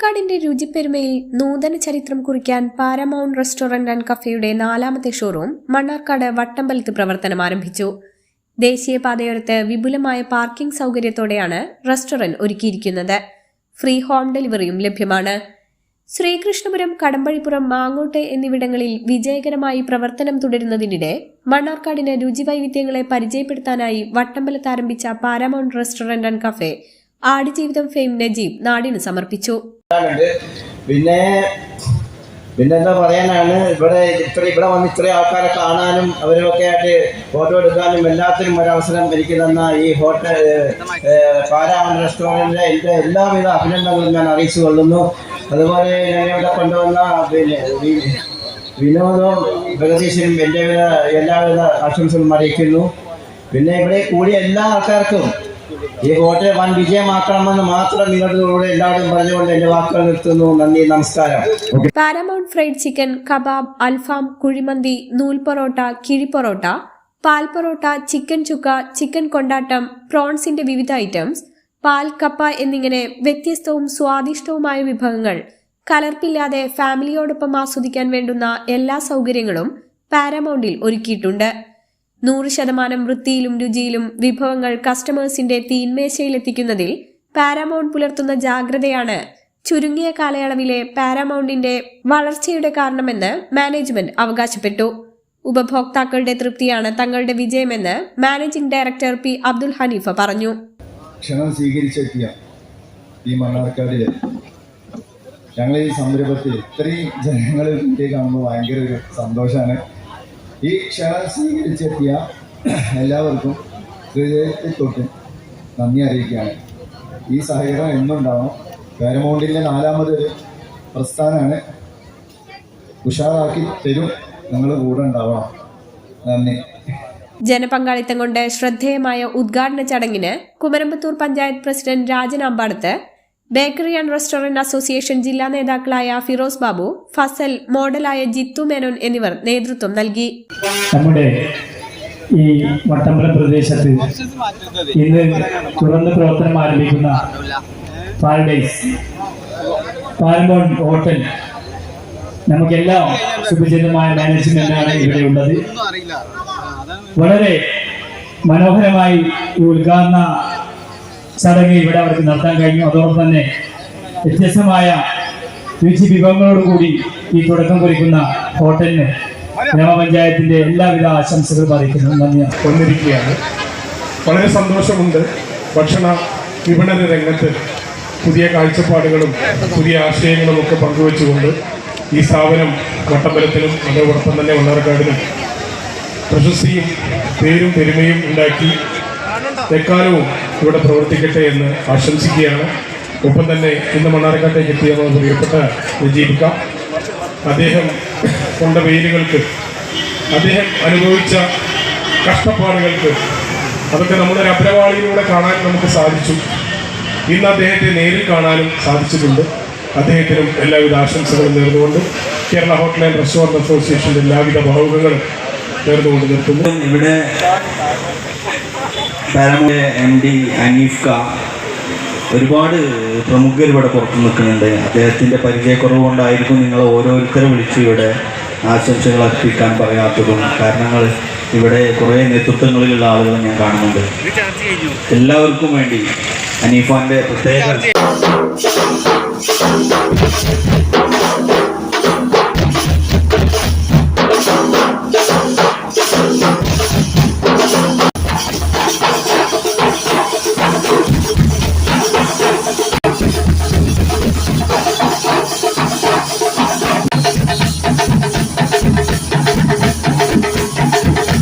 മണ്ണാർക്കാടിന്റെ രുചിപ്പെരുമയിൽ നൂതന ചരിത്രം കുറിക്കാൻ പാരമൗണ്ട് റെസ്റ്റോറന്റ് ആൻഡ് കഫേയുടെ 4ാമത്തെ ഷോറൂം മണ്ണാർക്കാട് വട്ടമ്പലത്ത് പ്രവർത്തനം ആരംഭിച്ചു. ദേശീയപാതയോരത്ത് വിപുലമായ പാർക്കിംഗ് സൗകര്യത്തോടെയാണ് റെസ്റ്റോറന്റ് ഒരുക്കിയിരിക്കുന്നത്. ഫ്രീ ഹോം ഡെലിവറിയും ലഭ്യമാണ്. ശ്രീകൃഷ്ണപുരം, കടമ്പഴിപ്പുറം, മാങ്ങോട്ട് എന്നിവിടങ്ങളിൽ വിജയകരമായി പ്രവർത്തനം തുടരുന്നതിനിടെ മണ്ണാർക്കാടിന് രുചിവൈവിധ്യങ്ങളെ പരിചയപ്പെടുത്താനായി വട്ടമ്പലത്ത് ആരംഭിച്ച paramount restaurant and cafe Aadujeevitham fame Najeeb നാടിന് സമർപ്പിച്ചു. പിന്നെന്താ പറയാനാണ്, ഇവിടെ വന്ന് ഇത്ര ആൾക്കാരെ കാണാനും അവരൊക്കെ ആയിട്ട് ഫോട്ടോ എടുക്കാനും എല്ലാത്തിനും ഒരവസരം എനിക്ക് തന്ന ഈ ഹോട്ടൽ പാരമൗണ്ട് റെസ്റ്റോറൻറ്റിൻ്റെ എൻ്റെ എല്ലാവിധ അഭിനന്ദനങ്ങളും ഞാൻ അറിയിച്ചു കൊള്ളുന്നു. അതുപോലെ ഞങ്ങളിവിടെ കൊണ്ടുവന്ന വിനോദവും പ്രഗതീശനും എൻ്റെ എല്ലാവിധ ആശംസകളും അറിയിക്കുന്നു. പിന്നെ ഇവിടെ കൂടിയ എല്ലാ ആൾക്കാർക്കും ഈ ഹോട്ടൽ വൻ വിജയമാക്കണമെന്ന് മാത്രം നിങ്ങളുടെ കൂടെ എല്ലാവരും പറഞ്ഞുകൊണ്ട് എന്റെ വാക്കുകൾ നിർത്തുന്നു. നന്ദി, നമസ്കാരം. പാരമൗണ്ട് ഫ്രൈഡ് ചിക്കൻ, കബാബ്, അൽഫാം, കുഴിമന്തി, നൂൽ പൊറോട്ട, കിഴി പൊറോട്ട, പാൽ പൊറോട്ട, ചിക്കൻ ചുക്ക, ചിക്കൻ കൊണ്ടാട്ടം, പ്രോൺസിന്റെ വിവിധ ഐറ്റംസ്, പാൽ, കപ്പ എന്നിങ്ങനെ വ്യത്യസ്തവും സ്വാദിഷ്ടവുമായ വിഭവങ്ങൾ കലർപ്പില്ലാതെ ഫാമിലിയോടൊപ്പം ആസ്വദിക്കാൻ വേണ്ടുന്ന എല്ലാ സൗകര്യങ്ങളും പാരമൗണ്ടിൽ ഒരുക്കിയിട്ടുണ്ട്. 100% വൃത്തിയിലും രുചിയിലും വിഭവങ്ങൾ കസ്റ്റമേഴ്സിന്റെ തീന്മേശയിലെത്തിക്കുന്നതിൽ പാരമൗണ്ട് പുലർത്തുന്ന ജാഗ്രതയാണ് ചുരുങ്ങിയ കാലയളവിലെ പാരമൗണ്ടിന്റെ വളർച്ചയുടെ കാരണമെന്ന് മാനേജ്മെന്റ് അവകാശപ്പെട്ടു. ഉപഭോക്താക്കളുടെ തൃപ്തിയാണ് തങ്ങളുടെ വിജയമെന്ന് managing director P Abdul Haneefa പറഞ്ഞു. ക്ഷണം സ്വീകരിച്ചെത്തിയ ഈ മണ്ണാർക്കാടില് ഞങ്ങൾ ഈ സംരംഭത്തിൽ ഇത്രയും ജനങ്ങൾ കാണുമ്പോൾ ഭയങ്കര ഒരു സന്തോഷമാണ്. ഈ ക്ഷണം സ്വീകരിച്ചെത്തിയ എല്ലാവർക്കും ഹൃദയത്തിൽ തൊട്ട് നന്ദി അറിയിക്കുകയാണ്. ഈ സഹകരണം എന്നുണ്ടാവണം. പാരമൗണ്ടിൻ്റെ 4ാമത് പ്രസ്ഥാനമാണ്. ഉഷാറാക്കി തരും, നിങ്ങൾ കൂടെ ഉണ്ടാവണം. നന്ദി. ജനപങ്കാളിത്തം കൊണ്ട് ശ്രദ്ധേയമായ ഉദ്ഘാടന ചടങ്ങിന് Kumaramputhur panchayat president Rajan Ambadath, bakery and restaurant association ജില്ലാ നേതാക്കളായ ഫിറോസ് ബാബു, ഫസൽ, മോഡലായ ജിത്തു മേനോൻ എന്നിവർ നേതൃത്വം നൽകി. നമ്മുടെ ഈ വട്ടമ്പലം പ്രദേശത്ത് ഇന്ന് തുറന്ന് പ്രവർത്തനം ആരംഭിക്കുന്ന പാരമൗണ്ട് ഹോട്ടൽ നമുക്കെല്ലാം സുപരിചിതമായ മാനേജ്മെന്റാണ് ഇവിടെ ഉള്ളത്. വളരെ മനോഹരമായി ഈ ഉദ്ഘാടന ചടങ്ങ് ഇവിടെ അവർക്ക് നടത്താൻ കഴിഞ്ഞു. അതോടൊപ്പം തന്നെ വ്യത്യസ്തമായ രുചി വിഭവങ്ങളോടുകൂടി ഈ തുടക്കം കുറിക്കുന്ന ഹോട്ടലിന് ഗ്രാമപഞ്ചായത്തിന്റെ എല്ലാവിധ ആശംസകളും അറിയിക്കുന്നു. നന്ദി വന്നിരിക്കുകയാണ്. വളരെ സന്തോഷമുണ്ട്. ഭക്ഷണ വിപണന രംഗത്ത് പുതിയ കാഴ്ചപ്പാടുകളും പുതിയ ആശയങ്ങളും ഒക്കെ പങ്കുവെച്ചുകൊണ്ട് ഈ സ്ഥാപനം വട്ടമ്പലത്തിലും അതോടൊപ്പം തന്നെ മണ്ണാർക്കാടിനും പ്രശസ്തിയും പേരും പെരുമയും ഉണ്ടാക്കി എക്കാലവും ഇവിടെ പ്രവർത്തിക്കട്ടെ എന്ന് ആശംസിക്കുകയാണ്. ഒപ്പം തന്നെ ഇന്ന് മണ്ണാർക്കാട്ടേക്ക് എത്തിയ പ്രിയപ്പെട്ട നജീബിക്ക, അദ്ദേഹം കൊണ്ട വെയിലുകൾക്ക്, അദ്ദേഹം അനുഭവിച്ച കഷ്ടപ്പാടുകൾക്ക് അതൊക്കെ നമ്മുടെ ഒരു അഭ്രവാളിയിലൂടെ കാണാൻ നമുക്ക് സാധിച്ചു. ഇന്ന് അദ്ദേഹത്തെ നേരിൽ കാണാനും സാധിച്ചിട്ടുണ്ട്. അദ്ദേഹത്തിനും എല്ലാവിധ ആശംസകളും നേർന്നുകൊണ്ട് കേരള ഹോട്ടൽ ആൻഡ് റെസ്റ്റോറന്റ് അസോസിയേഷന്റെ എല്ലാവിധ ഭാവുകങ്ങളും നേർന്നുകൊണ്ട് നിർത്തുന്നു. ഇവിടെ പാരമൗണ്ട് MD അനീഫ് ക, ഒരുപാട് പ്രമുഖർ ഇവിടെ പുറത്തു നിൽക്കുന്നുണ്ട്. അദ്ദേഹത്തിൻ്റെ പരിചയക്കുറവ് കൊണ്ടായിരിക്കും നിങ്ങൾ ഓരോരുത്തരെ വിളിച്ച് ഇവിടെ ആശംസകൾ അർപ്പിക്കാൻ പറയാത്തതും. കാരണങ്ങൾ ഇവിടെ കുറേ നേതൃത്വങ്ങളിലുള്ള ആളുകൾ ഞാൻ കാണുന്നുണ്ട്. എല്ലാവർക്കും വേണ്ടി അനീഫാൻ്റെ പ്രത്യേക